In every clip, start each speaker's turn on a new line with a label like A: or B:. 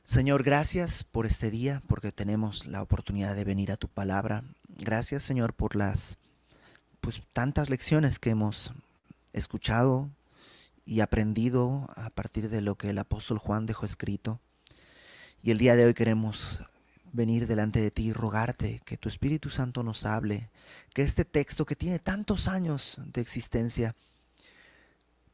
A: Señor, gracias por este día, porque tenemos la oportunidad de venir a tu palabra. Gracias, Señor, por las tantas lecciones que hemos escuchado y aprendido a partir de lo que el apóstol Juan dejó escrito. Y el día de hoy queremos venir delante de ti y rogarte que tu Espíritu Santo nos hable, que este texto que tiene tantos años de existencia,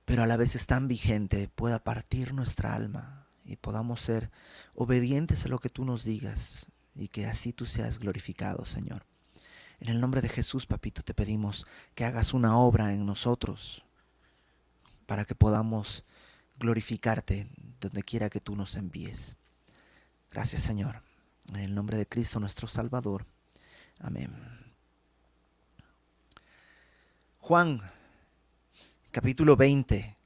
A: pero a la vez es tan vigente, pueda partir nuestra alma y podamos ser obedientes a lo que tú nos digas y que así tú seas glorificado, Señor. En el nombre de Jesús, papito, te pedimos que hagas una obra en nosotros para que podamos glorificarte donde quiera que tú nos envíes. Gracias, Señor. En el nombre de Cristo, nuestro Salvador. Amén. Juan, capítulo 20.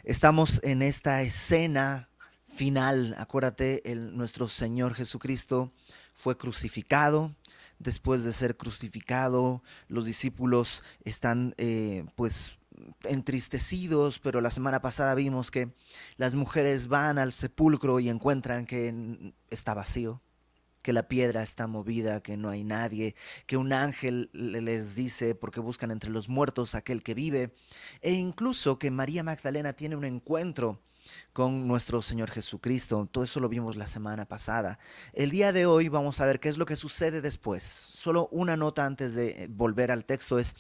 A: Estamos en esta escena final. Acuérdate, nuestro Señor Jesucristo fue crucificado. Después de ser crucificado, los discípulos están entristecidos, pero la semana pasada vimos que las mujeres van al sepulcro y encuentran que está vacío, que la piedra está movida, que no hay nadie, que un ángel les dice, porque buscan entre los muertos aquel que vive, e incluso que María Magdalena tiene un encuentro con nuestro Señor Jesucristo. Todo eso lo vimos la semana pasada. El día de hoy vamos a ver qué es lo que sucede después. Solo una nota antes de volver al texto es...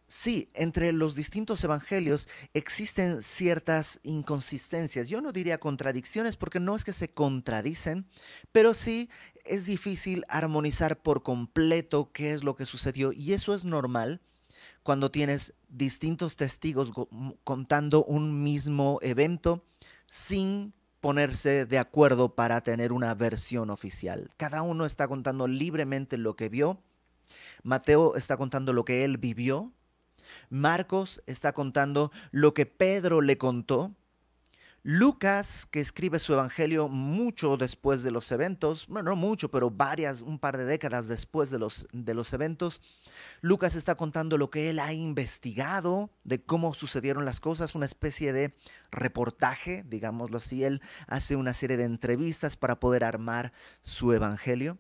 A: Sí, entre los distintos evangelios existen ciertas inconsistencias. Yo no diría contradicciones porque no es que se contradicen, pero sí es difícil armonizar por completo qué es lo que sucedió. Y eso es normal cuando tienes distintos testigos contando un mismo evento sin ponerse de acuerdo para tener una versión oficial. Cada uno está contando libremente lo que vio. Mateo está contando lo que él vivió. Marcos está contando lo que Pedro le contó. Lucas, que escribe su evangelio mucho después de los eventos, bueno, no mucho, pero un par de décadas después de los eventos, Lucas está contando lo que él ha investigado, de cómo sucedieron las cosas, una especie de reportaje, digámoslo así. Él hace una serie de entrevistas para poder armar su evangelio.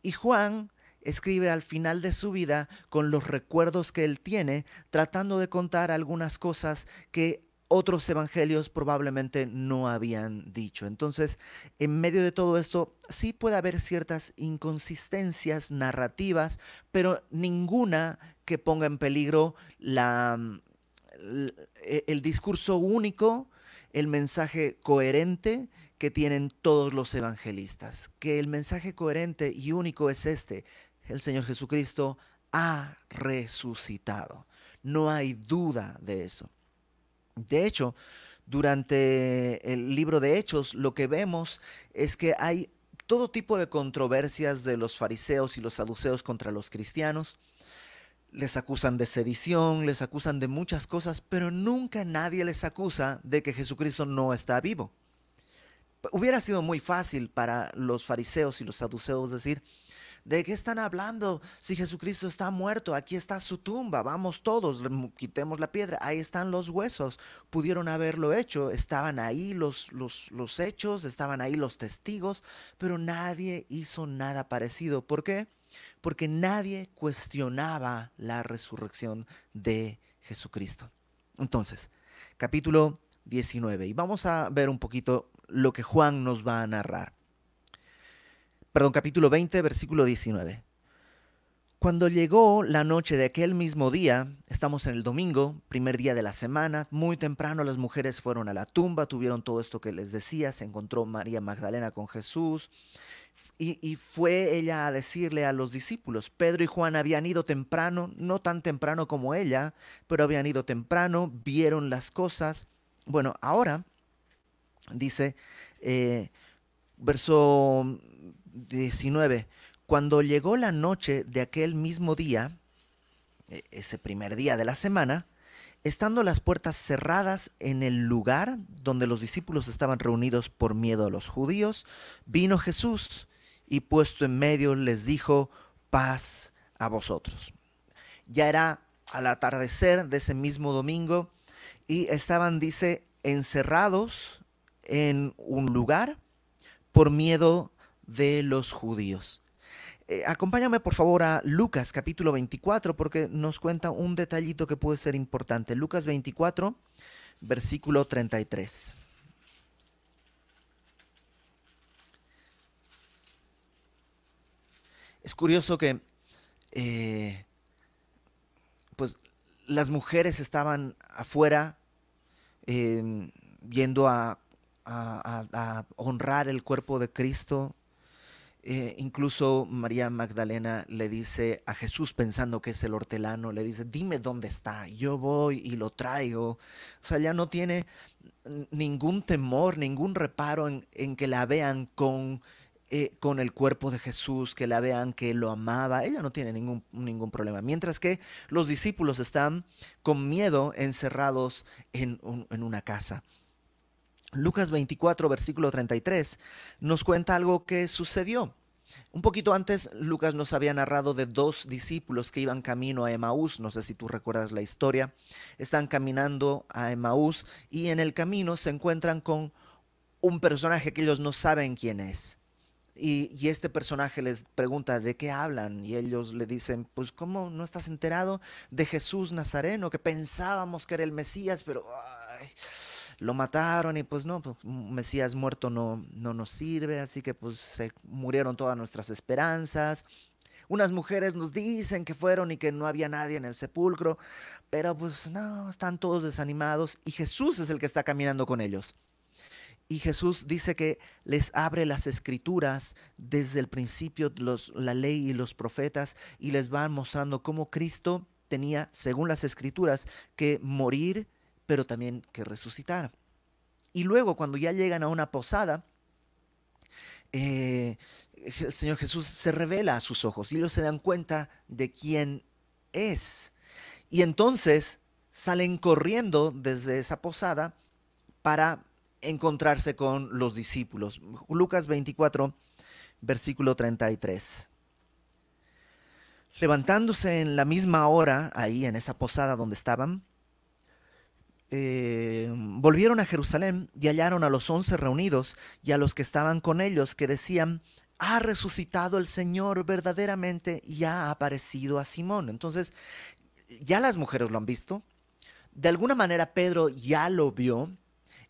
A: Y Juan escribe al final de su vida con los recuerdos que él tiene, tratando de contar algunas cosas que otros evangelios probablemente no habían dicho. Entonces, en medio de todo esto, sí puede haber ciertas inconsistencias narrativas, pero ninguna que ponga en peligro el discurso único, el mensaje coherente que tienen todos los evangelistas. Que el mensaje coherente y único es este: el Señor Jesucristo ha resucitado. No hay duda de eso. De hecho, durante el libro de Hechos, lo que vemos es que hay todo tipo de controversias de los fariseos y los saduceos contra los cristianos. Les acusan de sedición, les acusan de muchas cosas, pero nunca nadie les acusa de que Jesucristo no está vivo. Hubiera sido muy fácil para los fariseos y los saduceos decir: ¿de qué están hablando? Si Jesucristo está muerto, aquí está su tumba, vamos todos, quitemos la piedra, ahí están los huesos. Pudieron haberlo hecho, estaban ahí los hechos, estaban ahí los testigos, pero nadie hizo nada parecido. ¿Por qué? Porque nadie cuestionaba la resurrección de Jesucristo. Entonces, capítulo 19, y vamos a ver un poquito lo que Juan nos va a narrar. Perdón, capítulo 20, versículo 19. Cuando llegó la noche de aquel mismo día, estamos en el domingo, primer día de la semana, muy temprano las mujeres fueron a la tumba, tuvieron todo esto que les decía, se encontró María Magdalena con Jesús y fue ella a decirle a los discípulos. Pedro y Juan habían ido temprano, no tan temprano como ella, pero habían ido temprano, vieron las cosas. Bueno, ahora dice, verso 19, cuando llegó la noche de aquel mismo día, ese primer día de la semana, estando las puertas cerradas en el lugar donde los discípulos estaban reunidos por miedo a los judíos, vino Jesús y puesto en medio les dijo: paz a vosotros. Ya era al atardecer de ese mismo domingo y estaban, dice, encerrados en un lugar por miedo de los judíos. Acompáñame por favor a Lucas capítulo 24 porque nos cuenta un detallito que puede ser importante. Lucas 24, versículo 33. Es curioso que pues las mujeres estaban afuera yendo a honrar el cuerpo de Cristo. Incluso María Magdalena le dice a Jesús, pensando que es el hortelano, le dice, dime dónde está, yo voy y lo traigo. O sea, ya no tiene ningún temor, ningún reparo en que la vean con el cuerpo de Jesús, que la vean que lo amaba. Ella no tiene ningún problema. Mientras que los discípulos están con miedo encerrados en una casa. Lucas 24, versículo 33, nos cuenta algo que sucedió. Un poquito antes, Lucas nos había narrado de dos discípulos que iban camino a Emaús. No sé si tú recuerdas la historia. Están caminando a Emaús y en el camino se encuentran con un personaje que ellos no saben quién es. Y este personaje les pregunta de qué hablan y ellos le dicen, pues ¿cómo no estás enterado de Jesús Nazareno? Que pensábamos que era el Mesías, pero ay, lo mataron y pues no, pues, un Mesías muerto no nos sirve, así que pues se murieron todas nuestras esperanzas. Unas mujeres nos dicen que fueron y que no había nadie en el sepulcro, pero pues no, están todos desanimados y Jesús es el que está caminando con ellos. Y Jesús dice que les abre las escrituras desde el principio, la ley y los profetas, y les van mostrando cómo Cristo tenía, según las escrituras, que morir, pero también que resucitar. Y luego, cuando ya llegan a una posada, el Señor Jesús se revela a sus ojos y ellos se dan cuenta de quién es. Y entonces salen corriendo desde esa posada para encontrarse con los discípulos. Lucas 24, versículo 33. Levantándose en la misma hora, ahí en esa posada donde estaban, volvieron a Jerusalén y hallaron a los 11 reunidos y a los que estaban con ellos, que decían, ha resucitado el Señor verdaderamente y ha aparecido a Simón. Entonces, ya las mujeres lo han visto. De alguna manera Pedro ya lo vio.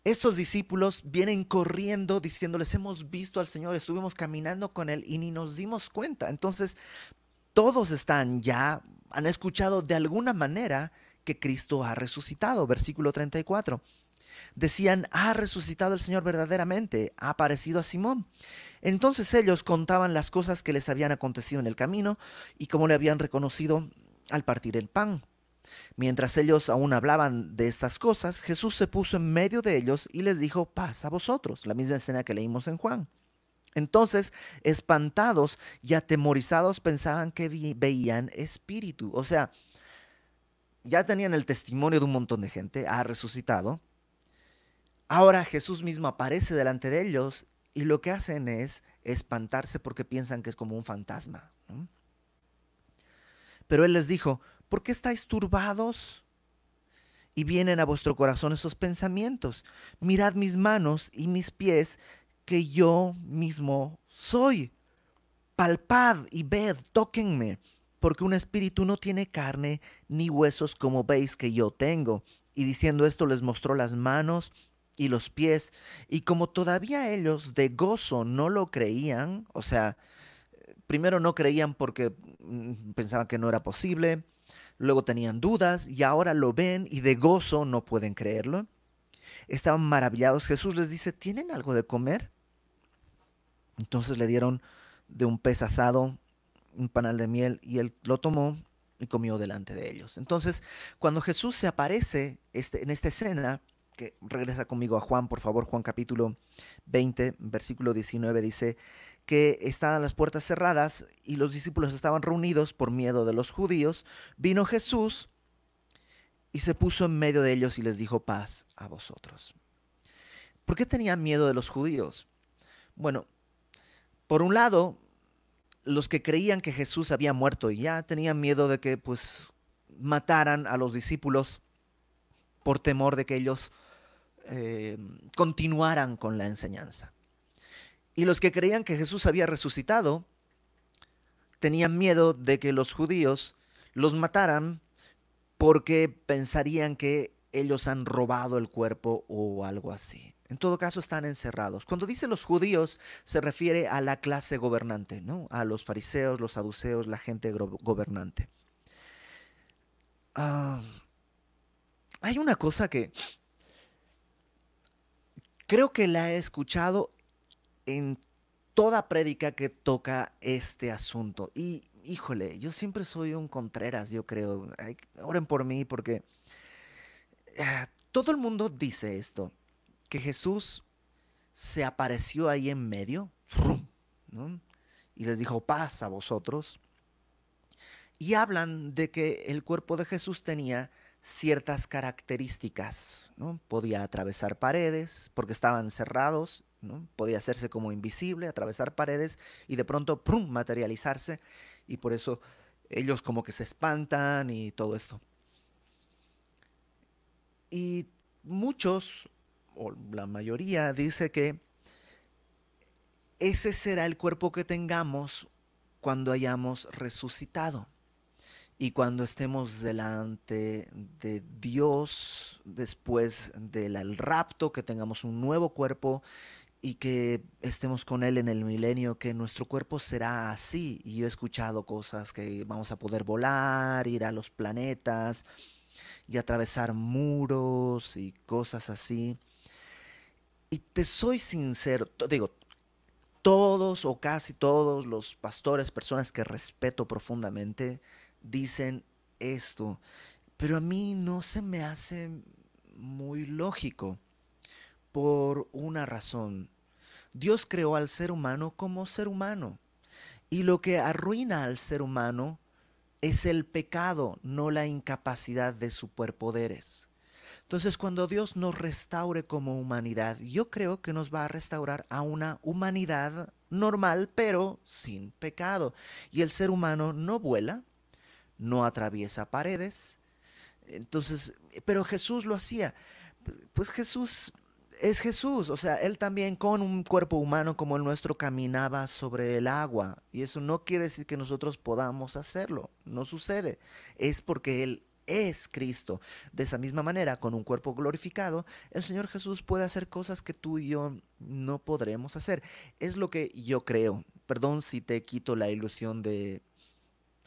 A: Estos discípulos vienen corriendo diciéndoles, hemos visto al Señor, estuvimos caminando con Él y ni nos dimos cuenta. Entonces, todos han escuchado de alguna manera que Cristo ha resucitado. Versículo 34. Decían, ha resucitado el Señor verdaderamente, ha aparecido a Simón. Entonces ellos contaban las cosas que les habían acontecido en el camino y cómo le habían reconocido al partir el pan. Mientras ellos aún hablaban de estas cosas, Jesús se puso en medio de ellos y les dijo, paz a vosotros, la misma escena que leímos en Juan. Entonces, espantados y atemorizados, pensaban que veían espíritu. O sea, ya tenían el testimonio de un montón de gente, ha resucitado. Ahora Jesús mismo aparece delante de ellos y lo que hacen es espantarse porque piensan que es como un fantasma, ¿no? Pero Él les dijo, ¿por qué estáis turbados? Y vienen a vuestro corazón esos pensamientos. Mirad mis manos y mis pies, que yo mismo soy. Palpad y ved, tóquenme, porque un espíritu no tiene carne ni huesos como veis que yo tengo. Y diciendo esto les mostró las manos y los pies, y como todavía ellos de gozo no lo creían, o sea, primero no creían porque pensaban que no era posible, luego tenían dudas y ahora lo ven y de gozo no pueden creerlo. Estaban maravillados. Jesús les dice, ¿tienen algo de comer? Entonces le dieron de un pez asado, un panal de miel, y él lo tomó y comió delante de ellos. Entonces, cuando Jesús se aparece en esta escena, que regresa conmigo a Juan, por favor, Juan capítulo 20, versículo 19, dice que estaban las puertas cerradas y los discípulos estaban reunidos por miedo de los judíos. Vino Jesús y se puso en medio de ellos y les dijo, paz a vosotros. ¿Por qué tenían miedo de los judíos? Bueno, por un lado, los que creían que Jesús había muerto y ya tenían miedo de que pues mataran a los discípulos por temor de que ellos continuaran con la enseñanza. Y los que creían que Jesús había resucitado tenían miedo de que los judíos los mataran porque pensarían que ellos han robado el cuerpo o algo así. En todo caso, están encerrados. Cuando dice los judíos, se refiere a la clase gobernante, ¿no? A los fariseos, los saduceos, la gente gobernante. Ah, hay una cosa que creo que la he escuchado en toda prédica que toca este asunto. Y híjole, yo siempre soy un Contreras, yo creo. Oren por mí porque todo el mundo dice esto, que Jesús se apareció ahí en medio, ¡frum! ¿No? Y les dijo, paz a vosotros. Y hablan de que el cuerpo de Jesús tenía ciertas características, ¿no? Podía atravesar paredes porque estaban cerrados, ¿no? Podía hacerse como invisible, atravesar paredes y de pronto ¡prum! Materializarse, y por eso ellos como que se espantan y todo esto. Y muchos, o la mayoría, dice que ese será el cuerpo que tengamos cuando hayamos resucitado. Y cuando estemos delante de Dios después del rapto, que tengamos un nuevo cuerpo y que estemos con Él en el milenio, que nuestro cuerpo será así. Y yo he escuchado cosas que vamos a poder volar, ir a los planetas y atravesar muros y cosas así. Y te soy sincero, digo, todos o casi todos los pastores, personas que respeto profundamente, dicen esto, pero a mí no se me hace muy lógico por una razón. Dios creó al ser humano como ser humano, y lo que arruina al ser humano es el pecado, no la incapacidad de superpoderes. Entonces, cuando Dios nos restaure como humanidad, yo creo que nos va a restaurar a una humanidad normal, pero sin pecado. Y el ser humano no vuela, no atraviesa paredes. Entonces, pero Jesús lo hacía. Pues Jesús es Jesús, o sea, él también con un cuerpo humano como el nuestro caminaba sobre el agua. Y eso no quiere decir que nosotros podamos hacerlo, no sucede. Es porque él es Cristo. De esa misma manera, con un cuerpo glorificado, el Señor Jesús puede hacer cosas que tú y yo no podremos hacer. Es lo que yo creo. Perdón si te quito la ilusión de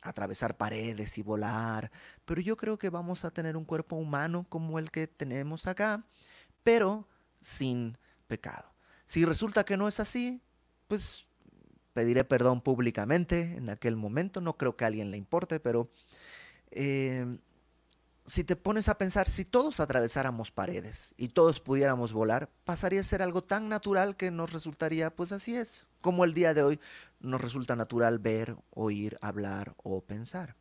A: atravesar paredes y volar, pero yo creo que vamos a tener un cuerpo humano como el que tenemos acá, pero sin pecado. Si resulta que no es así, pues pediré perdón públicamente en aquel momento. No creo que a alguien le importe, pero eh, si te pones a pensar, si todos atravesáramos paredes y todos pudiéramos volar, pasaría a ser algo tan natural que nos resultaría, pues así es, como el día de hoy nos resulta natural ver, oír, hablar o pensar.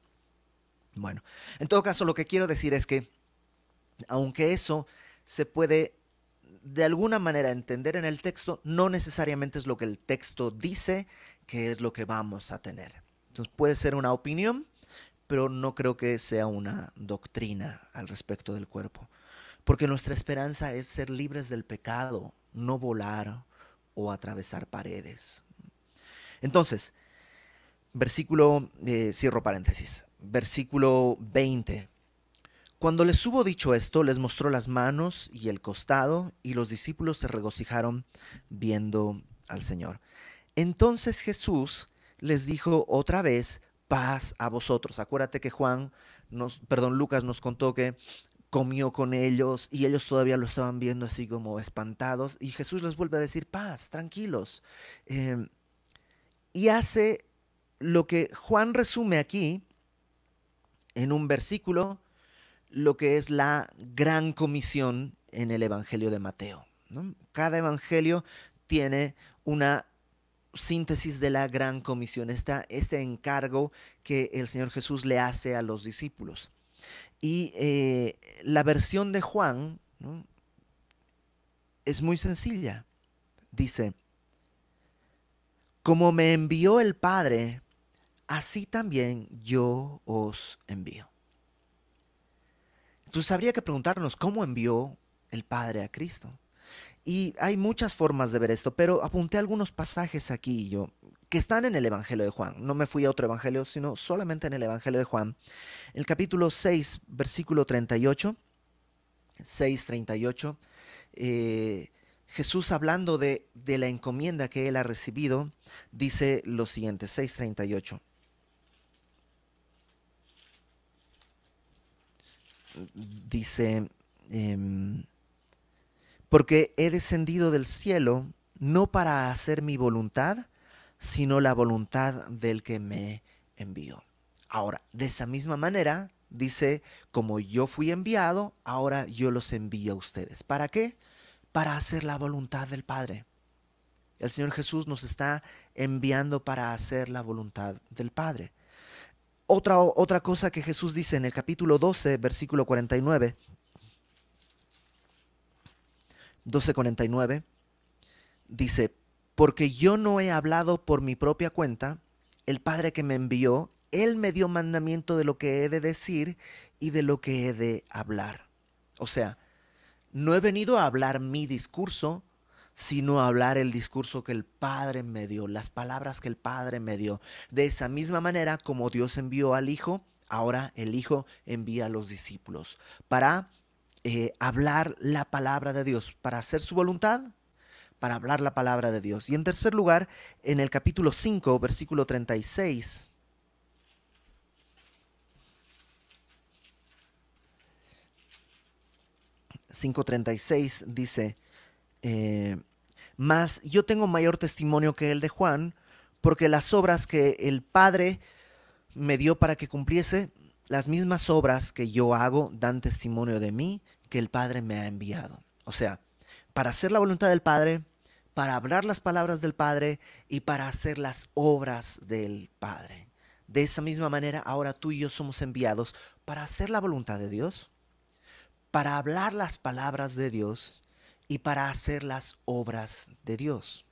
A: Bueno, en todo caso, lo que quiero decir es que, aunque eso se puede de alguna manera entender en el texto, no necesariamente es lo que el texto dice que es lo que vamos a tener. Entonces puede ser una opinión, pero no creo que sea una doctrina al respecto del cuerpo. Porque nuestra esperanza es ser libres del pecado, no volar o atravesar paredes. Entonces, cierro paréntesis, versículo 20. Cuando les hubo dicho esto, les mostró las manos y el costado, y los discípulos se regocijaron viendo al Señor. Entonces Jesús les dijo otra vez, paz a vosotros. Acuérdate que Lucas nos contó que comió con ellos y ellos todavía lo estaban viendo así como espantados, y Jesús les vuelve a decir, paz, tranquilos. Eh, y hace lo que Juan resume aquí en un versículo, lo que es la gran comisión en el Evangelio de Mateo, ¿no? Cada evangelio tiene una síntesis de la gran comisión, este encargo que el Señor Jesús le hace a los discípulos. Y la versión de Juan, ¿no?, es muy sencilla. Dice, como me envió el Padre, así también yo os envío. Entonces habría que preguntarnos cómo envió el Padre a Cristo. Y hay muchas formas de ver esto, pero apunté algunos pasajes aquí yo que están en el Evangelio de Juan. No me fui a otro evangelio, sino solamente en el Evangelio de Juan. El capítulo 6, versículo 38, 6:38, Jesús hablando de la encomienda que él ha recibido, dice lo siguiente, 6:38. Dice, porque he descendido del cielo no para hacer mi voluntad, sino la voluntad del que me envió. Ahora, de esa misma manera, dice, como yo fui enviado, ahora yo los envío a ustedes. ¿Para qué? Para hacer la voluntad del Padre. El Señor Jesús nos está enviando para hacer la voluntad del Padre. Otra cosa que Jesús dice en el capítulo 12, versículo 49, 12:49, dice, porque yo no he hablado por mi propia cuenta, el Padre que me envió, Él me dio mandamiento de lo que he de decir y de lo que he de hablar. O sea, no he venido a hablar mi discurso, sino a hablar el discurso que el Padre me dio, las palabras que el Padre me dio. De esa misma manera como Dios envió al Hijo, ahora el Hijo envía a los discípulos para hablar la palabra de Dios, para hacer su voluntad, para hablar la palabra de Dios. Y en tercer lugar, en el capítulo 5, versículo 36, 5:36 dice, mas yo tengo mayor testimonio que el de Juan, porque las obras que el Padre me dio para que cumpliese, las mismas obras que yo hago dan testimonio de mí, que el Padre me ha enviado. O sea, para hacer la voluntad del Padre, para hablar las palabras del Padre y para hacer las obras del Padre. De esa misma manera, ahora tú y yo somos enviados para hacer la voluntad de Dios, para hablar las palabras de Dios y para hacer las obras de Dios.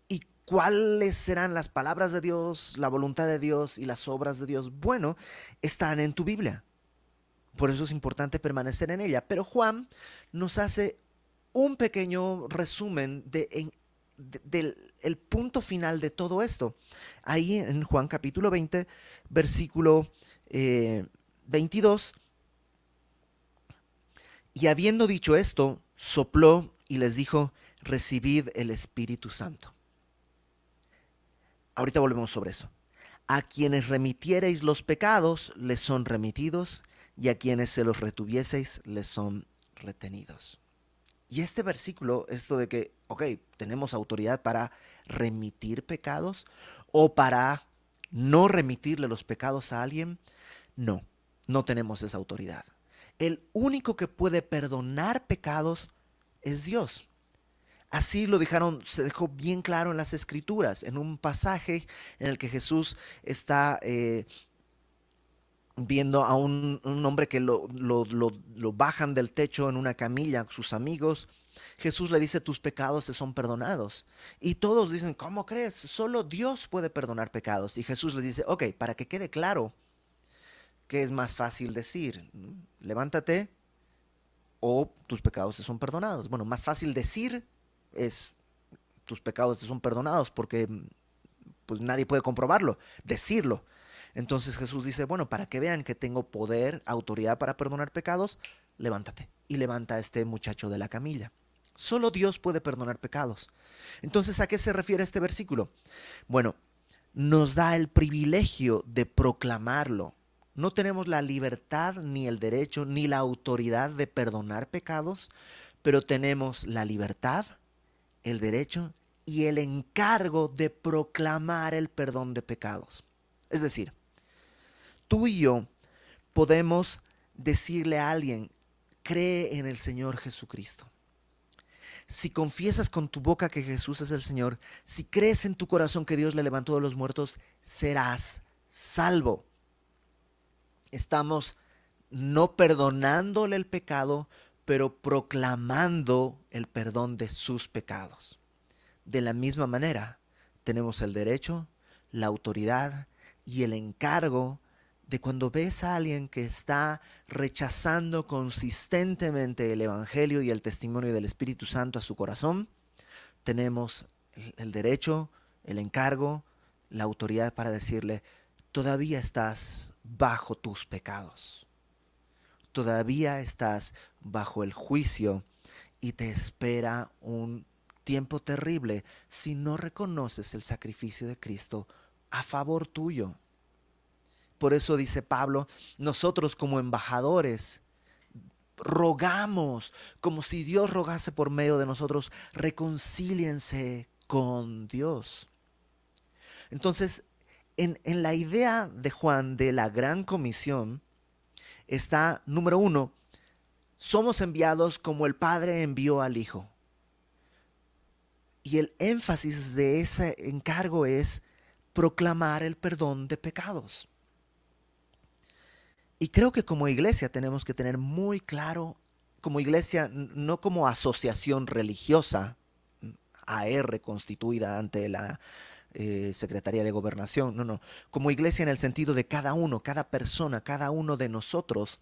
A: ¿Y cuáles serán las palabras de Dios, la voluntad de Dios y las obras de Dios? Bueno, están en tu Biblia. Por eso es importante permanecer en ella. Pero Juan nos hace un pequeño resumen del punto final de todo esto. Ahí en Juan capítulo 20, versículo 22, y habiendo dicho esto, sopló y les dijo, recibid el Espíritu Santo. Ahorita volvemos sobre eso. A quienes remitiereis los pecados, les son remitidos, y a quienes se los retuvieseis, les son retenidos. Y este versículo, esto de que, ok, tenemos autoridad para remitir pecados o para no remitirle los pecados a alguien, no, no tenemos esa autoridad. El único que puede perdonar pecados es Dios. Así lo dijeron, se dejó bien claro en las Escrituras, en un pasaje en el que Jesús está viendo a un hombre que lo bajan del techo en una camilla, sus amigos. Jesús le dice, tus pecados te son perdonados. Y todos dicen, ¿cómo crees? Solo Dios puede perdonar pecados. Y Jesús le dice, ok, para que quede claro, ¿qué es más fácil decir? Levántate o tus pecados te son perdonados. Bueno, más fácil decir es tus pecados te son perdonados porque pues nadie puede comprobarlo, decirlo. Entonces Jesús dice, bueno, para que vean que tengo poder, autoridad para perdonar pecados, levántate. Y levanta a este muchacho de la camilla. Solo Dios puede perdonar pecados. Entonces, ¿a qué se refiere este versículo? Bueno, nos da el privilegio de proclamarlo. No tenemos la libertad, ni el derecho, ni la autoridad de perdonar pecados, pero tenemos la libertad, el derecho y el encargo de proclamar el perdón de pecados. Es decir, tú y yo podemos decirle a alguien, cree en el Señor Jesucristo. Si confiesas con tu boca que Jesús es el Señor, si crees en tu corazón que Dios le levantó de los muertos, serás salvo. Estamos no perdonándole el pecado, pero proclamando el perdón de sus pecados. De la misma manera, tenemos el derecho, la autoridad y el encargo de cuando ves a alguien que está rechazando consistentemente el Evangelio y el testimonio del Espíritu Santo a su corazón, tenemos el derecho, el encargo, la autoridad para decirle, todavía estás bajo tus pecados, todavía estás bajo el juicio y te espera un tiempo terrible si no reconoces el sacrificio de Cristo a favor tuyo. Por eso dice Pablo, nosotros como embajadores rogamos, como si Dios rogase por medio de nosotros, reconcíliense con Dios. Entonces, en la idea de Juan de la gran comisión está, número uno, somos enviados como el Padre envió al Hijo. Y el énfasis de ese encargo es proclamar el perdón de pecados. Y creo que como iglesia tenemos que tener muy claro, como iglesia, no como asociación religiosa, AR constituida ante la Secretaría de Gobernación, no, como iglesia en el sentido de cada uno, cada persona, cada uno de nosotros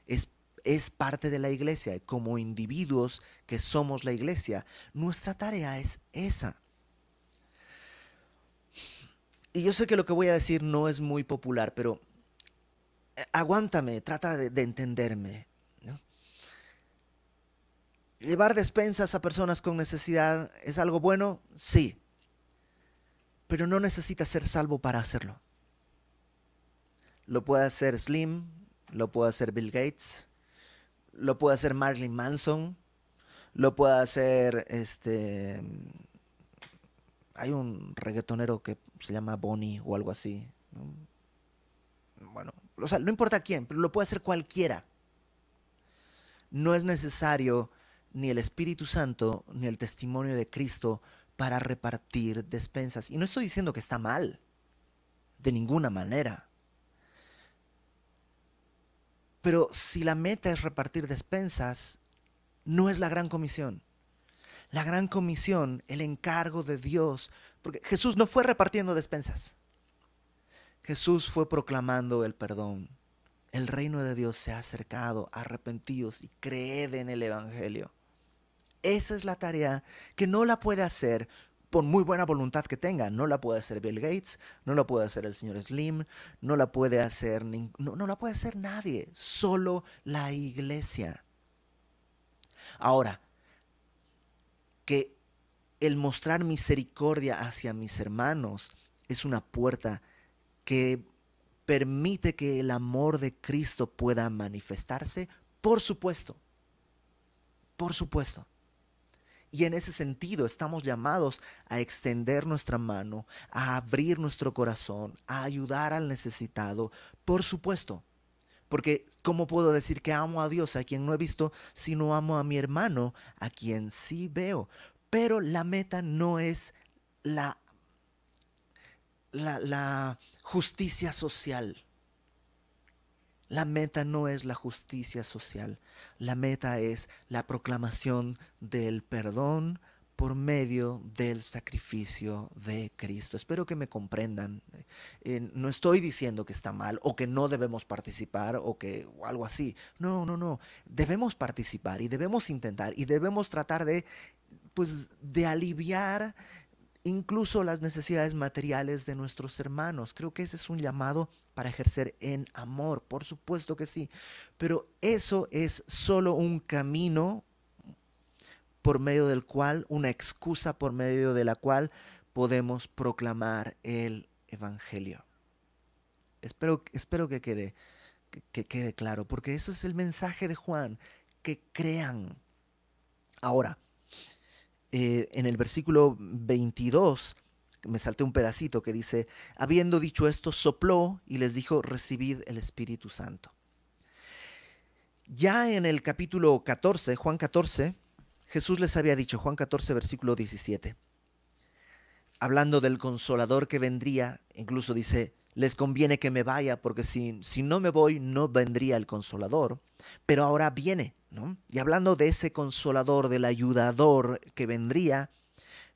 A: es parte de la iglesia, como individuos que somos la iglesia. Nuestra tarea es esa. Y yo sé que lo que voy a decir no es muy popular, pero aguántame, trata de entenderme, ¿no? ¿Llevar despensas a personas con necesidad es algo bueno? Sí, pero no necesitas ser salvo para hacerlo. Lo puede hacer Slim, lo puede hacer Bill Gates, lo puede hacer Marilyn Manson, lo puede hacer hay un reggaetonero que se llama Bonnie o algo así, ¿no? Bueno, o sea, no importa quién, pero lo puede hacer cualquiera. No es necesario ni el Espíritu Santo ni el testimonio de Cristo para repartir despensas. Y no estoy diciendo que está mal, de ninguna manera. Pero si la meta es repartir despensas, no es la gran comisión. La gran comisión, el encargo de Dios, porque Jesús no fue repartiendo despensas. Jesús fue proclamando el perdón. El reino de Dios se ha acercado, arrepentidos y creed en el Evangelio. Esa es la tarea que no la puede hacer por muy buena voluntad que tenga. No la puede hacer Bill Gates, no la puede hacer el señor Slim, no la puede hacer, no la puede hacer nadie, solo la iglesia. Ahora, que el mostrar misericordia hacia mis hermanos es una puerta que permite que el amor de Cristo pueda manifestarse, por supuesto, por supuesto. Y en ese sentido estamos llamados a extender nuestra mano, a abrir nuestro corazón, a ayudar al necesitado, por supuesto. Porque ¿cómo puedo decir que amo a Dios a quien no he visto si no amo a mi hermano a quien sí veo? Pero la meta no es la, la justicia social. La meta no es la justicia social, la meta es la proclamación del perdón por medio del sacrificio de Cristo. Espero que me comprendan. No estoy diciendo que está mal o que no debemos participar o algo así. No, no, no. Debemos participar y debemos intentar y debemos tratar de aliviar incluso las necesidades materiales de nuestros hermanos. Creo que ese es un llamado para ejercer en amor, por supuesto que sí, pero eso es solo un camino por medio del cual, una excusa por medio de la cual podemos proclamar el Evangelio. Espero que quede claro, porque eso es el mensaje de Juan, que crean. Ahora, en el versículo 22, me salté un pedacito que dice, habiendo dicho esto, sopló y les dijo, recibid el Espíritu Santo. Ya en el capítulo 14, Juan 14, Jesús les había dicho, Juan 14, versículo 17, hablando del Consolador que vendría, incluso dice, les conviene que me vaya, porque si no me voy, no vendría el Consolador, pero ahora viene, ¿no? Y hablando de ese Consolador, del ayudador que vendría,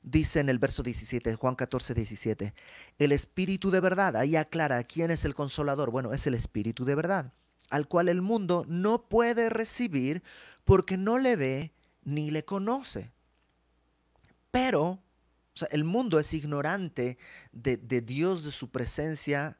A: dice en el verso 17, Juan 14, 17, el Espíritu de verdad, ahí aclara quién es el Consolador. Bueno, es el Espíritu de verdad, al cual el mundo no puede recibir porque no le ve ni le conoce. Pero, o sea, el mundo es ignorante de Dios, de su presencia,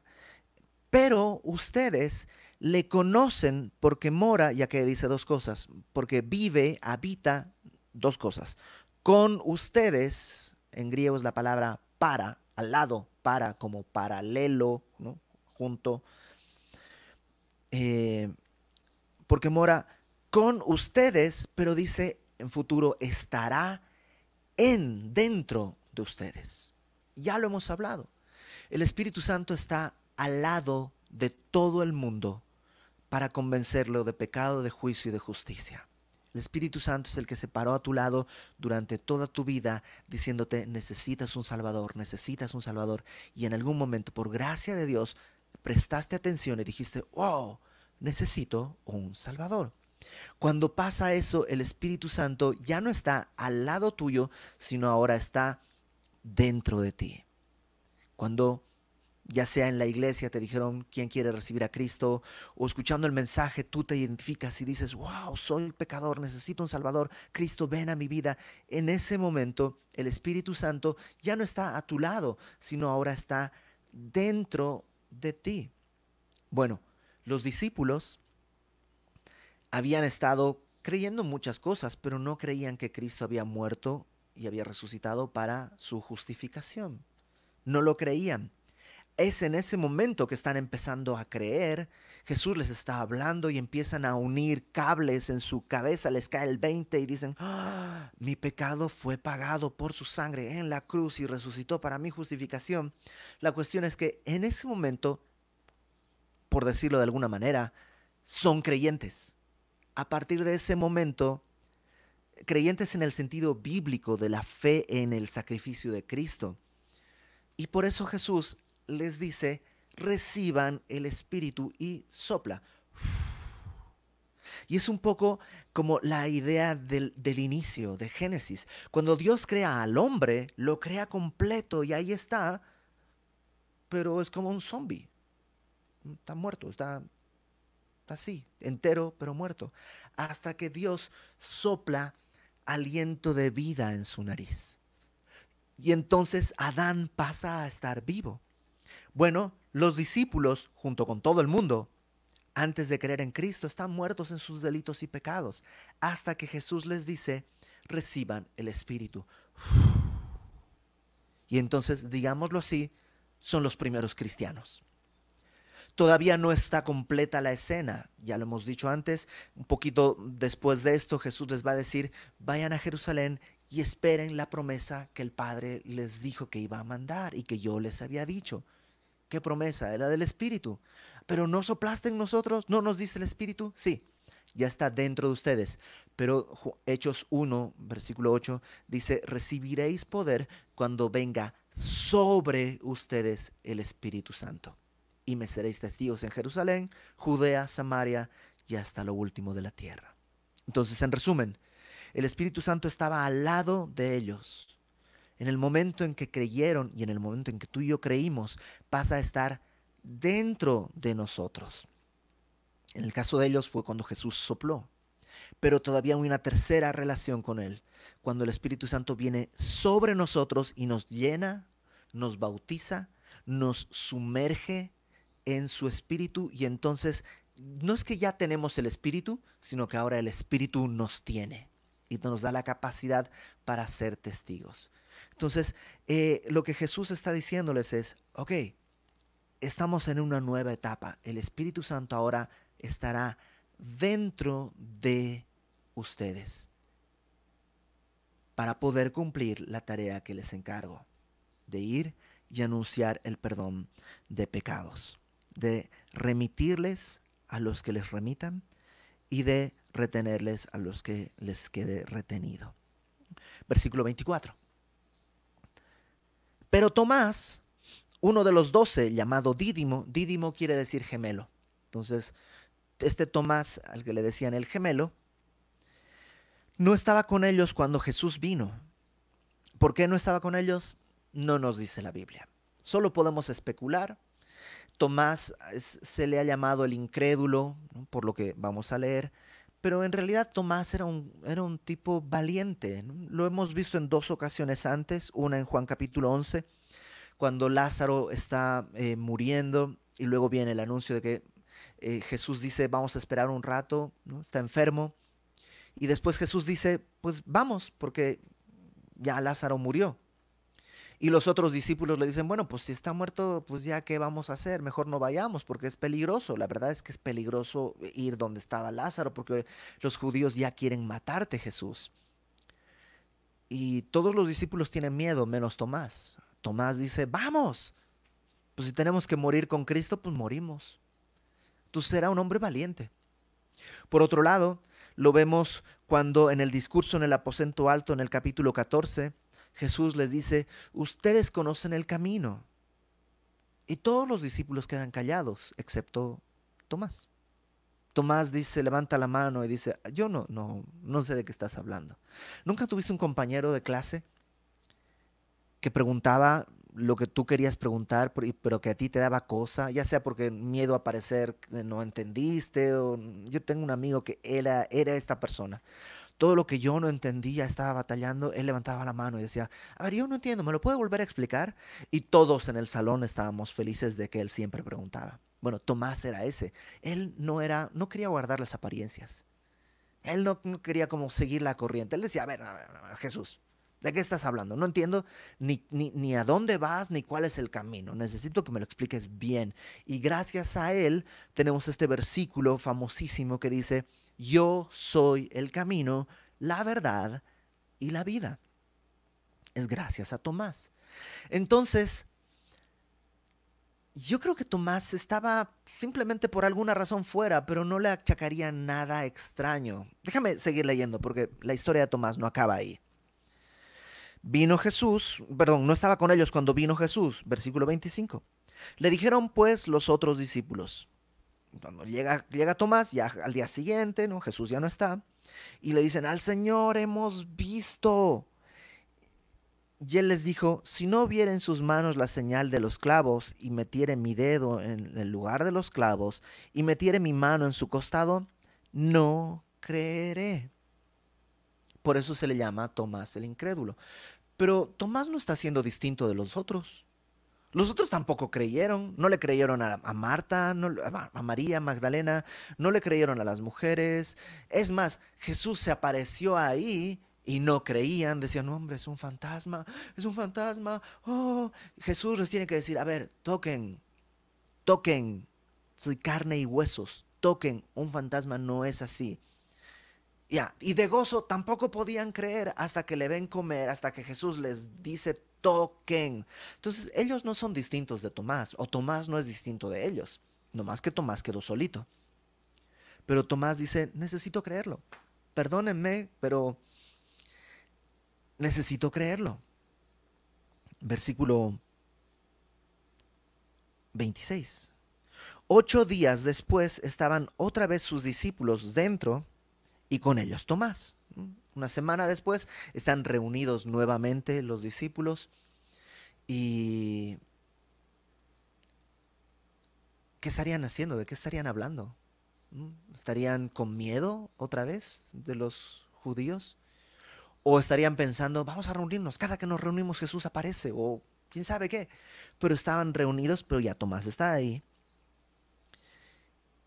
A: pero ustedes le conocen porque mora, ya que dice dos cosas, porque vive, habita, dos cosas. Con ustedes, en griego es la palabra para, al lado, para, como paralelo, ¿no? Junto, eh, porque mora con ustedes, pero dice en futuro estará dentro de ustedes. Ya lo hemos hablado. El Espíritu Santo está al lado de todo el mundo para convencerlo de pecado, de juicio y de justicia. El Espíritu Santo es el que se paró a tu lado durante toda tu vida diciéndote necesitas un Salvador, necesitas un Salvador. Y en algún momento, por gracia de Dios, prestaste atención y dijiste, wow, necesito un Salvador. Cuando pasa eso, el Espíritu Santo ya no está al lado tuyo, sino ahora está dentro de ti. Cuando ya sea en la iglesia te dijeron quién quiere recibir a Cristo, o escuchando el mensaje tú te identificas y dices, wow, soy pecador, necesito un Salvador, Cristo ven a mi vida. En ese momento el Espíritu Santo ya no está a tu lado, sino ahora está dentro de ti. Bueno, los discípulos habían estado creyendo muchas cosas, pero no creían que Cristo había muerto y había resucitado para su justificación. No lo creían. Es en ese momento que están empezando a creer. Jesús les está hablando y empiezan a unir cables en su cabeza, les cae el 20 y dicen, "Ah, mi pecado fue pagado por su sangre en la cruz y resucitó para mi justificación". La cuestión es que en ese momento, por decirlo de alguna manera, son creyentes. A partir de ese momento, creyentes en el sentido bíblico de la fe en el sacrificio de Cristo. Y por eso Jesús les dice, reciban el Espíritu y sopla. Y es un poco como la idea del inicio, de Génesis. Cuando Dios crea al hombre, lo crea completo y ahí está, pero es como un zombie. Está muerto, está así, entero, pero muerto. Hasta que Dios sopla aliento de vida en su nariz. Y entonces Adán pasa a estar vivo. Bueno, los discípulos, junto con todo el mundo, antes de creer en Cristo, están muertos en sus delitos y pecados, hasta que Jesús les dice, reciban el Espíritu. Y entonces, digámoslo así, son los primeros cristianos. Todavía no está completa la escena, ya lo hemos dicho antes, un poquito después de esto Jesús les va a decir, vayan a Jerusalén y esperen la promesa que el Padre les dijo que iba a mandar y que yo les había dicho. ¿Qué promesa? Era del Espíritu. Pero no soplaste en nosotros, no nos diste el Espíritu. Sí, ya está dentro de ustedes. Pero Hechos 1, versículo 8, dice, recibiréis poder cuando venga sobre ustedes el Espíritu Santo. Y me seréis testigos en Jerusalén, Judea, Samaria y hasta lo último de la tierra. Entonces, en resumen, el Espíritu Santo estaba al lado de ellos. En el momento en que creyeron y en el momento en que tú y yo creímos, pasa a estar dentro de nosotros. En el caso de ellos fue cuando Jesús sopló, pero todavía hay una tercera relación con Él, cuando el Espíritu Santo viene sobre nosotros y nos llena, nos bautiza, nos sumerge en su Espíritu y entonces no es que ya tenemos el Espíritu, sino que ahora el Espíritu nos tiene y nos da la capacidad para ser testigos. Entonces, lo que Jesús está diciéndoles es, ok, estamos en una nueva etapa. El Espíritu Santo ahora estará dentro de ustedes para poder cumplir la tarea que les encargo, de ir y anunciar el perdón de pecados, de remitirles a los que les remitan y de retenerles a los que les quede retenido. Versículo 24. Pero Tomás, uno de los 12, llamado Dídimo, Dídimo quiere decir gemelo. Entonces, este Tomás, al que le decían el gemelo, no estaba con ellos cuando Jesús vino. ¿Por qué no estaba con ellos? No nos dice la Biblia. Solo podemos especular. Tomás se le ha llamado el incrédulo, ¿no? Por lo que vamos a leer, pero en realidad Tomás era un tipo valiente, ¿no? Lo hemos visto en dos ocasiones antes, una en Juan capítulo 11, cuando Lázaro está muriendo y luego viene el anuncio de que Jesús dice, vamos a esperar un rato, ¿no? Está enfermo, y después Jesús dice, pues vamos, porque ya Lázaro murió. Y los otros discípulos le dicen, bueno, pues si está muerto, pues ya qué vamos a hacer, mejor no vayamos porque es peligroso. La verdad es que es peligroso ir donde estaba Lázaro porque los judíos ya quieren matarte, Jesús. Y todos los discípulos tienen miedo, menos Tomás. Tomás dice, vamos, pues si tenemos que morir con Cristo, pues morimos. Tú serás un hombre valiente. Por otro lado, lo vemos cuando en el discurso en el aposento alto, en el capítulo 14, Jesús les dice, ustedes conocen el camino. Y todos los discípulos quedan callados, excepto Tomás. Tomás dice, levanta la mano y dice, yo no sé de qué estás hablando. ¿Nunca tuviste un compañero de clase que preguntaba lo que tú querías preguntar, pero que a ti te daba cosa, ya sea porque miedo a parecer que no entendiste? Yo tengo un amigo que era esta persona. Todo lo que yo no entendía, estaba batallando, él levantaba la mano y decía, a ver, yo no entiendo, ¿me lo puede volver a explicar? Y todos en el salón estábamos felices de que él siempre preguntaba. Bueno, Tomás era ese. Él no quería guardar las apariencias. Él no quería como seguir la corriente. Él decía, a ver, Jesús, ¿de qué estás hablando? No entiendo ni a dónde vas ni cuál es el camino. Necesito que me lo expliques bien. Y gracias a él tenemos este versículo famosísimo que dice, yo soy el camino, la verdad y la vida. Es gracias a Tomás. Entonces, yo creo que Tomás estaba simplemente por alguna razón fuera, pero no le achacaría nada extraño. Déjame seguir leyendo porque la historia de Tomás no acaba ahí. Vino Jesús, perdón, no estaba con ellos cuando vino Jesús, versículo 25. Le dijeron pues los otros discípulos. Cuando llega Tomás, ya al día siguiente, ¿no? Jesús ya no está, y le dicen, al Señor hemos visto. Y él les dijo, si no viera en sus manos la señal de los clavos, y metiere mi dedo en el lugar de los clavos, y metiere mi mano en su costado, no creeré. Por eso se le llama Tomás el incrédulo. Pero Tomás no está siendo distinto de los otros. Los otros tampoco creyeron, no le creyeron a Marta, a María Magdalena, no le creyeron a las mujeres. Es más, Jesús se apareció ahí y no creían, decían, no, hombre, es un fantasma. Oh, Jesús les tiene que decir, a ver, toquen, toquen, soy carne y huesos, toquen, un fantasma no es así. Ya, y de gozo tampoco podían creer hasta que le ven comer, hasta que Jesús les dice toquen. Entonces ellos no son distintos de Tomás, o Tomás no es distinto de ellos, no más que Tomás quedó solito. Pero Tomás dice, necesito creerlo. Perdónenme, pero necesito creerlo. Versículo 26. 8 días después estaban otra vez sus discípulos dentro y con ellos Tomás. Una semana después están reunidos nuevamente los discípulos y ¿qué estarían haciendo? ¿De qué estarían hablando? ¿Estarían con miedo otra vez de los judíos? ¿O estarían pensando, vamos a reunirnos, cada que nos reunimos Jesús aparece? O quién sabe qué. Pero estaban reunidos, pero ya Tomás está ahí.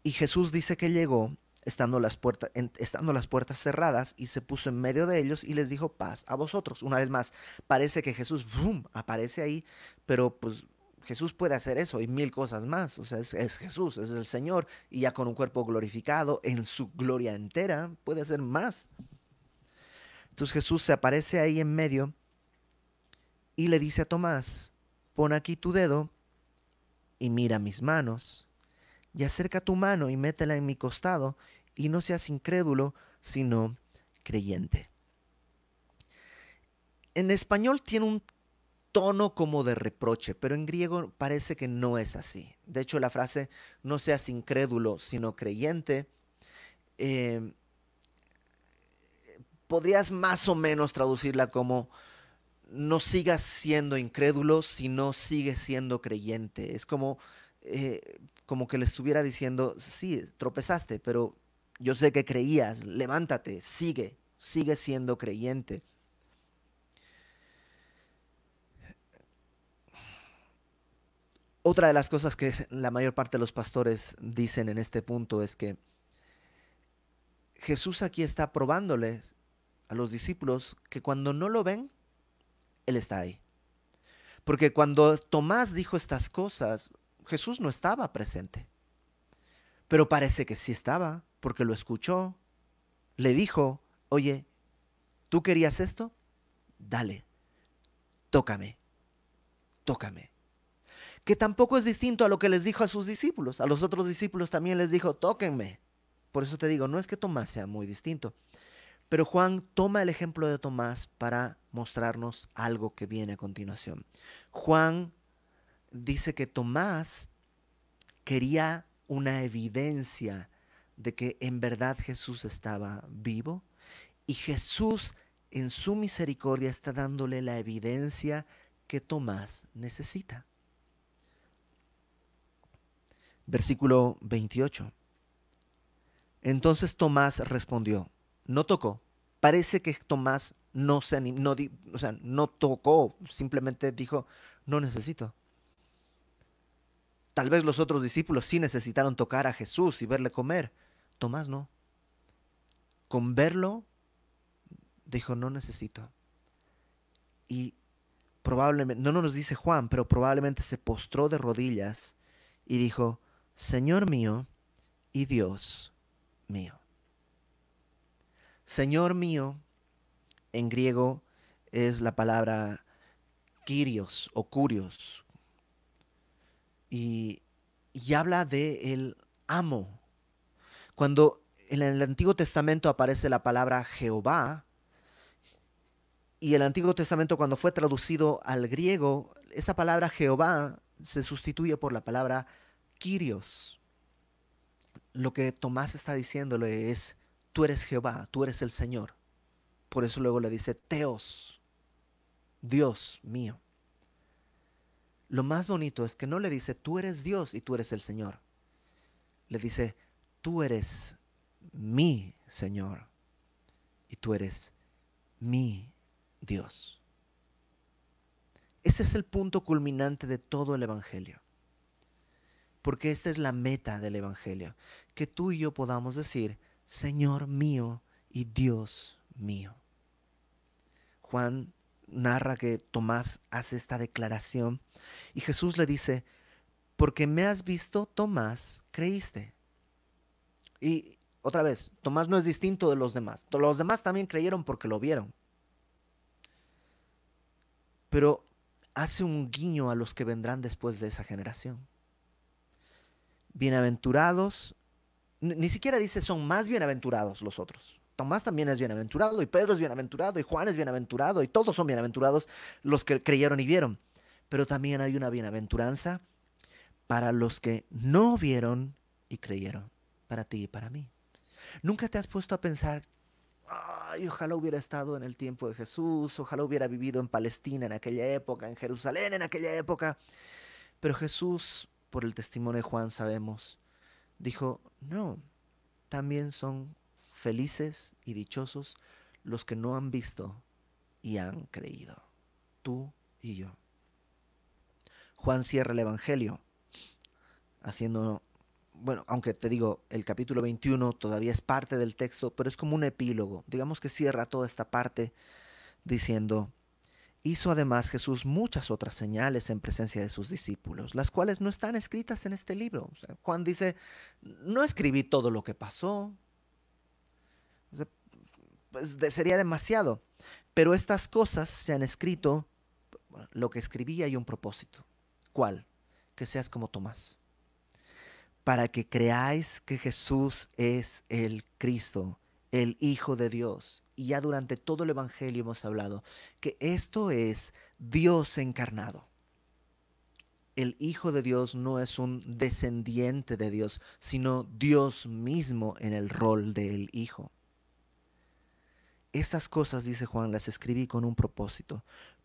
A: Y Jesús dice que llegó estando estando las puertas cerradas y se puso en medio de ellos y les dijo paz a vosotros. Una vez más, parece que Jesús ¡bum!, aparece ahí, pero pues Jesús puede hacer eso y mil cosas más. O sea, es Jesús, es el Señor y ya con un cuerpo glorificado en su gloria entera puede hacer más. Entonces Jesús se aparece ahí en medio y le dice a Tomás, pon aquí tu dedo y mira mis manos y acerca tu mano y métela en mi costado, y no seas incrédulo, sino creyente. En español tiene un tono como de reproche, pero en griego parece que no es así. De hecho, la frase no seas incrédulo, sino creyente, eh, podrías más o menos traducirla como no sigas siendo incrédulo, sino sigues siendo creyente. Es como que le estuviera diciendo, sí, tropezaste, pero yo sé que creías, levántate, sigue siendo creyente. Otra de las cosas que la mayor parte de los pastores dicen en este punto es que Jesús aquí está probándoles a los discípulos que cuando no lo ven, Él está ahí. Porque cuando Tomás dijo estas cosas, Jesús no estaba presente. Pero parece que sí estaba, porque lo escuchó. Le dijo, oye, ¿tú querías esto? Dale, tócame, tócame. Que tampoco es distinto a lo que les dijo a sus discípulos. A los otros discípulos también les dijo, tóquenme. Por eso te digo, no es que Tomás sea muy distinto. Pero Juan toma el ejemplo de Tomás para mostrarnos algo que viene a continuación. Juan dice que Tomás quería una evidencia de que en verdad Jesús estaba vivo y Jesús en su misericordia está dándole la evidencia que Tomás necesita. Versículo 28. Entonces Tomás respondió, no tocó. Parece que Tomás no se no, o sea, no tocó, simplemente dijo, no necesito. Tal vez los otros discípulos sí necesitaron tocar a Jesús y verle comer. Tomás no. Con verlo, dijo, no necesito. Y probablemente, no nos dice Juan, pero probablemente se postró de rodillas y dijo, Señor mío y Dios mío. Señor mío, en griego es la palabra Kyrios o Curios y, y habla de el amo. Cuando en el Antiguo Testamento aparece la palabra Jehová, y el Antiguo Testamento cuando fue traducido al griego, esa palabra Jehová se sustituye por la palabra Kyrios. Lo que Tomás está diciéndole es, tú eres Jehová, tú eres el Señor. Por eso luego le dice, Teos, Dios mío. Lo más bonito es que no le dice, tú eres Dios y tú eres el Señor. Le dice, tú eres mi Señor y tú eres mi Dios. Ese es el punto culminante de todo el Evangelio. Porque esta es la meta del Evangelio. Que tú y yo podamos decir, Señor mío y Dios mío. Juan narra que Tomás hace esta declaración y Jesús le dice, porque me has visto, Tomás, creíste. Y otra vez, Tomás no es distinto de los demás. Los demás también creyeron porque lo vieron. Pero hace un guiño a los que vendrán después de esa generación. Bienaventurados, ni siquiera dice son más bienaventurados los otros. Tomás también es bienaventurado y Pedro es bienaventurado y Juan es bienaventurado y todos son bienaventurados los que creyeron y vieron. Pero también hay una bienaventuranza para los que no vieron y creyeron, para ti y para mí. ¿Nunca te has puesto a pensar, ay, ojalá hubiera estado en el tiempo de Jesús, ojalá hubiera vivido en Palestina en aquella época, en Jerusalén en aquella época? Pero Jesús, por el testimonio de Juan sabemos, dijo, no, también son felices y dichosos los que no han visto y han creído, tú y yo. Juan cierra el Evangelio haciendo, bueno, aunque te digo, el capítulo 21 todavía es parte del texto, pero es como un epílogo. Digamos que cierra toda esta parte diciendo, hizo además Jesús muchas otras señales en presencia de sus discípulos, las cuales no están escritas en este libro. O sea, Juan dice, no escribí todo lo que pasó, o sea, pues sería demasiado, pero estas cosas se han escrito, bueno, lo que escribí hay un propósito. ¿Cuál? Que seas como Tomás, para que creáis que Jesús es el Cristo, el Hijo de Dios. Y ya durante todo el Evangelio hemos hablado que esto es Dios encarnado. El Hijo de Dios no es un descendiente de Dios, sino Dios mismo en el rol del Hijo. Estas cosas, dice Juan, las escribí con un propósito,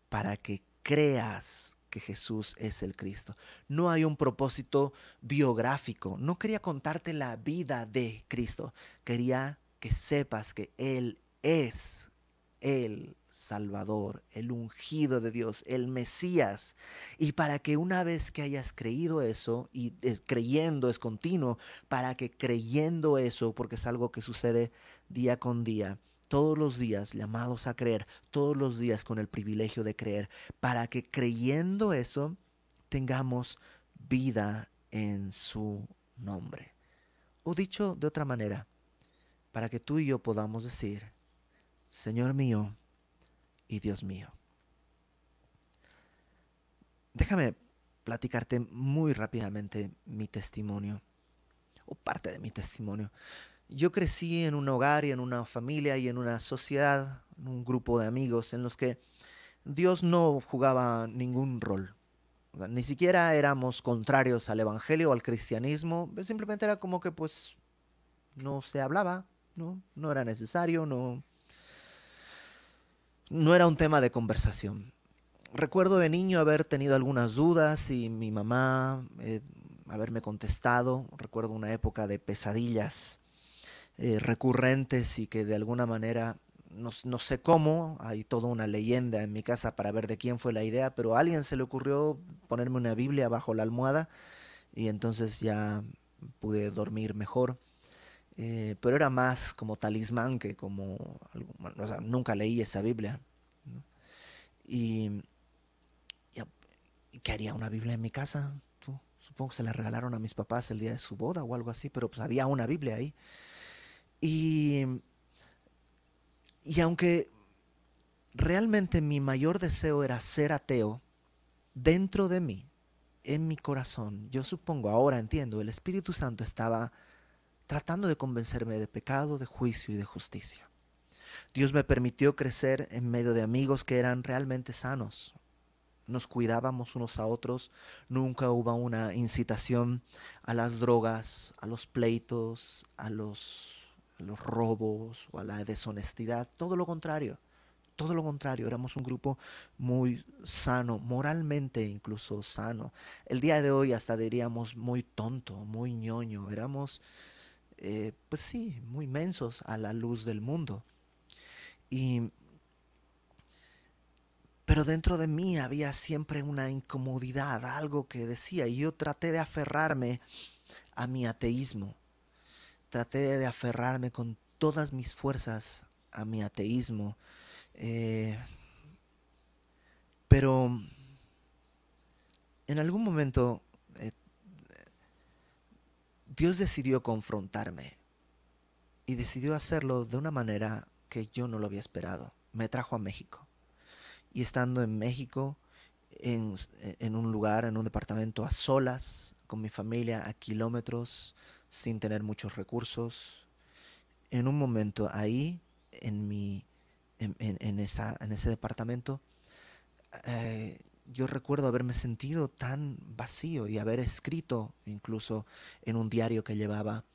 A: para que creas que Jesús es el Cristo. No hay un propósito biográfico. No quería contarte la vida de Cristo. Quería que sepas que Él es el Salvador, el ungido de Dios, el Mesías. Y para que una vez que hayas creído eso, y creyendo es continuo, para que creyendo eso, porque es algo que sucede día con día, todos los días llamados a creer, todos los días con el privilegio de creer, para que creyendo eso tengamos vida en su nombre. O dicho de otra manera, para que tú y yo podamos decir, Señor mío y Dios mío. Déjame platicarte muy rápidamente mi testimonio, o parte de mi testimonio. Yo crecí en un hogar y en una familia y en una sociedad, en un grupo de amigos en los que Dios no jugaba ningún rol. O sea, ni siquiera éramos contrarios al evangelio o al cristianismo, simplemente era como que pues no se hablaba, ¿no? No era necesario, no era un tema de conversación. Recuerdo de niño haber tenido algunas dudas y mi mamá haberme contestado. Recuerdo una época de pesadillas recurrentes y que de alguna manera, no sé cómo, hay toda una leyenda en mi casa para ver de quién fue la idea, pero a alguien se le ocurrió ponerme una Biblia bajo la almohada y entonces ya pude dormir mejor. Pero era más como talismán que como, o sea, nunca leí esa Biblia, ¿no? Y, y ¿qué haría una Biblia en mi casa? Supongo que se la regalaron a mis papás el día de su boda o algo así, pero pues había una Biblia ahí. Y, y aunque realmente mi mayor deseo era ser ateo, dentro de mí, en mi corazón, yo supongo, ahora entiendo, el Espíritu Santo estaba tratando de convencerme de pecado, de juicio y de justicia. Dios me permitió crecer en medio de amigos que eran realmente sanos. Nos cuidábamos unos a otros, nunca hubo una incitación a las drogas, a los pleitos, a los robos o a la deshonestidad, todo lo contrario, éramos un grupo muy sano, moralmente incluso sano. El día de hoy hasta diríamos muy tonto, muy ñoño, éramos, pues sí, muy mensos a la luz del mundo. Y pero dentro de mí había siempre una incomodidad, algo que decía, y yo traté de aferrarme a mi ateísmo. Traté de aferrarme con todas mis fuerzas a mi ateísmo. Eh, pero en algún momento Dios decidió confrontarme y decidió hacerlo de una manera que yo no lo había esperado. Me trajo a México. Y estando en México, en, en un lugar, en un departamento a solas, con mi familia a kilómetros, sin tener muchos recursos. En un momento ahí, en ese departamento, yo recuerdo haberme sentido tan vacío y haber escrito, incluso en un diario que llevaba,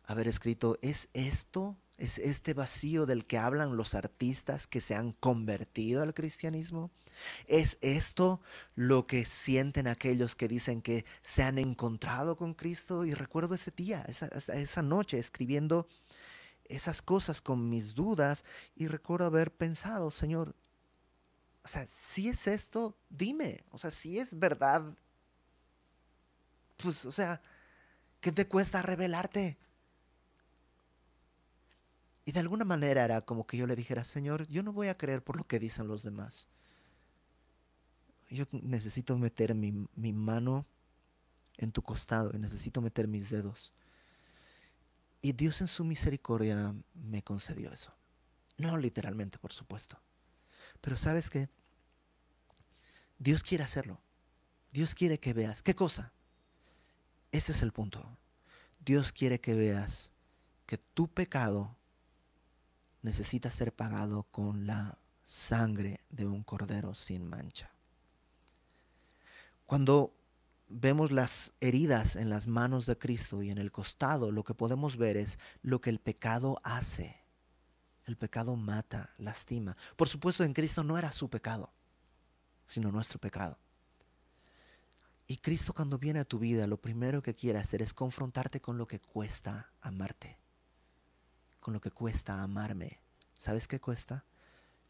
A: haber escrito, ¿es esto? ¿Es este vacío del que hablan los artistas que se han convertido al cristianismo? ¿Es esto lo que sienten aquellos que dicen que se han encontrado con Cristo? Y recuerdo ese día, esa noche, escribiendo esas cosas con mis dudas y recuerdo haber pensado, Señor, o sea, si es esto, dime, o sea, si es verdad, pues, o sea, ¿qué te cuesta revelarte? Y de alguna manera era como que yo le dijera, Señor, yo no voy a creer por lo que dicen los demás. Yo necesito meter mi mano en tu costado y necesito meter mis dedos. Y Dios en su misericordia me concedió eso. No literalmente, por supuesto. Pero ¿sabes qué? Dios quiere hacerlo. Dios quiere que veas. ¿Qué cosa? Este es el punto. Dios quiere que veas que tu pecado necesita ser pagado con la sangre de un cordero sin mancha. Cuando vemos las heridas en las manos de Cristo y en el costado, lo que podemos ver es lo que el pecado hace. El pecado mata, lastima. Por supuesto, en Cristo no era su pecado, sino nuestro pecado. Y Cristo, cuando viene a tu vida, lo primero que quiere hacer es confrontarte con lo que cuesta amarte, con lo que cuesta amarme. ¿Sabes qué cuesta?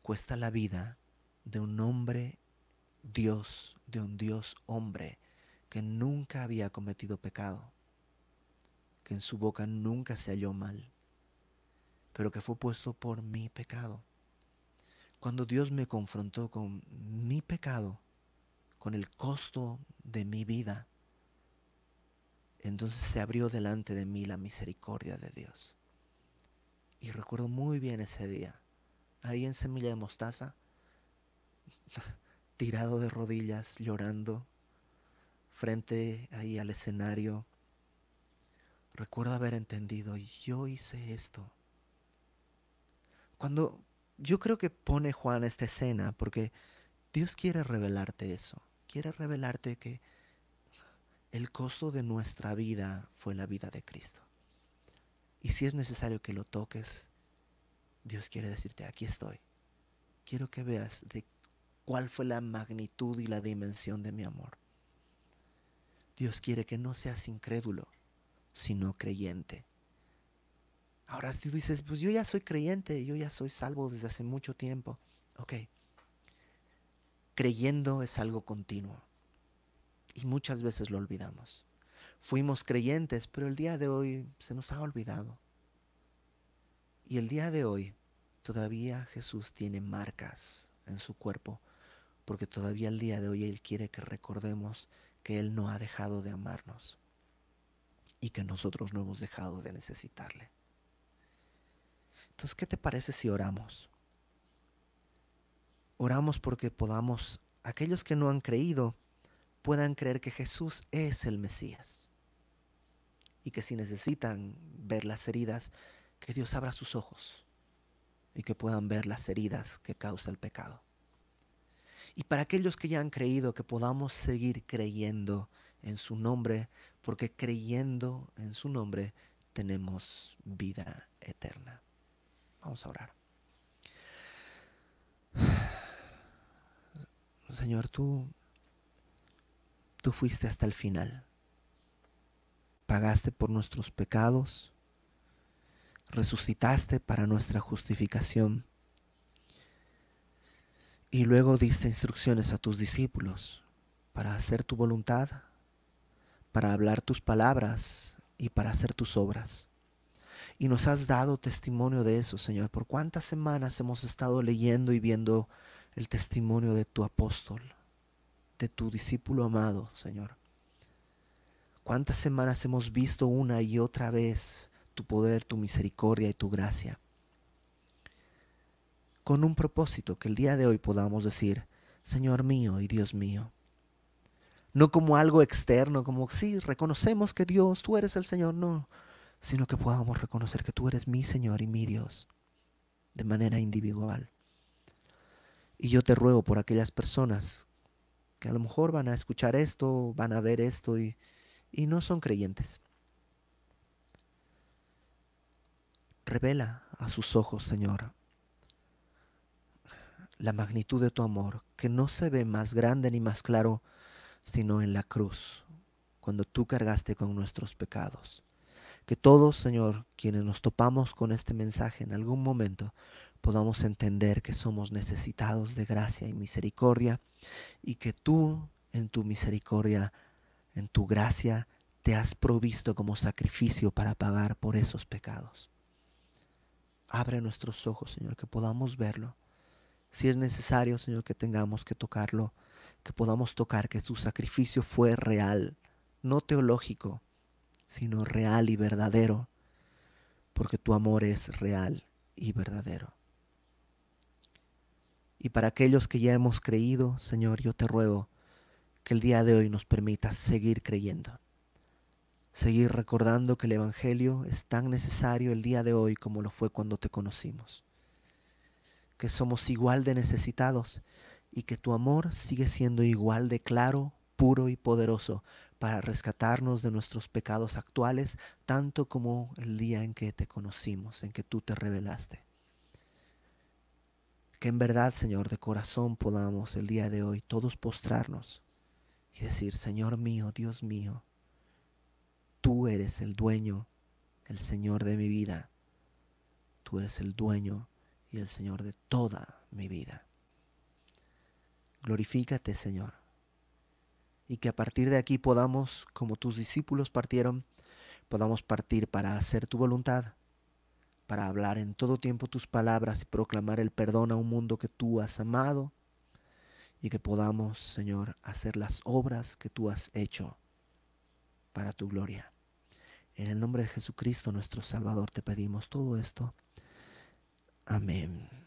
A: Cuesta la vida de un hombre Dios, de un Dios hombre que nunca había cometido pecado, que en su boca nunca se halló mal, pero que fue puesto por mi pecado. Cuando Dios me confrontó con mi pecado, con el costo de mi vida, entonces se abrió delante de mí la misericordia de Dios. Y recuerdo muy bien ese día, ahí en Semilla de Mostaza, tirado de rodillas, llorando, frente ahí al escenario. Recuerdo haber entendido, yo hice esto. Cuando yo creo que pone Juan esta escena, porque Dios quiere revelarte eso. Quiere revelarte que el costo de nuestra vida fue la vida de Cristo. Y si es necesario que lo toques, Dios quiere decirte, aquí estoy. Quiero que veas de cuál fue la magnitud y la dimensión de mi amor. Dios quiere que no seas incrédulo, sino creyente. Ahora si tú dices, pues yo ya soy creyente, yo ya soy salvo desde hace mucho tiempo. Ok, creyendo es algo continuo y muchas veces lo olvidamos. Fuimos creyentes, pero el día de hoy se nos ha olvidado. Y el día de hoy todavía Jesús tiene marcas en su cuerpo, porque todavía el día de hoy Él quiere que recordemos que Él no ha dejado de amarnos y que nosotros no hemos dejado de necesitarle. Entonces, ¿qué te parece si oramos? Oramos porque podamos, aquellos que no han creído, puedan creer que Jesús es el Mesías. Y que si necesitan ver las heridas, que Dios abra sus ojos y que puedan ver las heridas que causa el pecado. Y para aquellos que ya han creído, que podamos seguir creyendo en su nombre, porque creyendo en su nombre tenemos vida eterna. Vamos a orar. Señor, tú fuiste hasta el final. Pagaste por nuestros pecados, resucitaste para nuestra justificación y luego diste instrucciones a tus discípulos para hacer tu voluntad, para hablar tus palabras y para hacer tus obras. Y nos has dado testimonio de eso, Señor. ¿Por cuántas semanas hemos estado leyendo y viendo el testimonio de tu apóstol, de tu discípulo amado, Señor? ¿Cuántas semanas hemos visto una y otra vez tu poder, tu misericordia y tu gracia? Con un propósito, que el día de hoy podamos decir, Señor mío y Dios mío. No como algo externo, como sí, reconocemos que Dios, tú eres el Señor, no, sino que podamos reconocer que tú eres mi Señor y mi Dios, de manera individual. Y yo te ruego por aquellas personas que a lo mejor van a escuchar esto, van a ver esto y no son creyentes. Revela a sus ojos, Señor, la magnitud de tu amor, que no se ve más grande ni más claro, sino en la cruz, cuando tú cargaste con nuestros pecados. Que todos, Señor, quienes nos topamos con este mensaje en algún momento, podamos entender que somos necesitados de gracia y misericordia y que tú, en tu misericordia, en tu gracia, te has provisto como sacrificio para pagar por esos pecados. Abre nuestros ojos, Señor, que podamos verlo. Si es necesario, Señor, que tengamos que tocarlo, que podamos tocar que tu sacrificio fue real, no teológico, sino real y verdadero, porque tu amor es real y verdadero. Y para aquellos que ya hemos creído, Señor, yo te ruego que el día de hoy nos permitas seguir creyendo, seguir recordando que el Evangelio es tan necesario el día de hoy como lo fue cuando te conocimos, que somos igual de necesitados y que tu amor sigue siendo igual de claro, puro y poderoso para rescatarnos de nuestros pecados actuales, tanto como el día en que te conocimos, en que tú te revelaste. Que en verdad, Señor, de corazón podamos el día de hoy todos postrarnos y decir, Señor mío, Dios mío, tú eres el dueño, el Señor de mi vida. Tú eres el dueño y el Señor de toda mi vida. Glorifícate, Señor. Y que a partir de aquí podamos, como tus discípulos partieron, podamos partir para hacer tu voluntad, para hablar en todo tiempo tus palabras y proclamar el perdón a un mundo que tú has amado, y que podamos, Señor, hacer las obras que tú has hecho para tu gloria. En el nombre de Jesucristo, nuestro Salvador, te pedimos todo esto. Amén.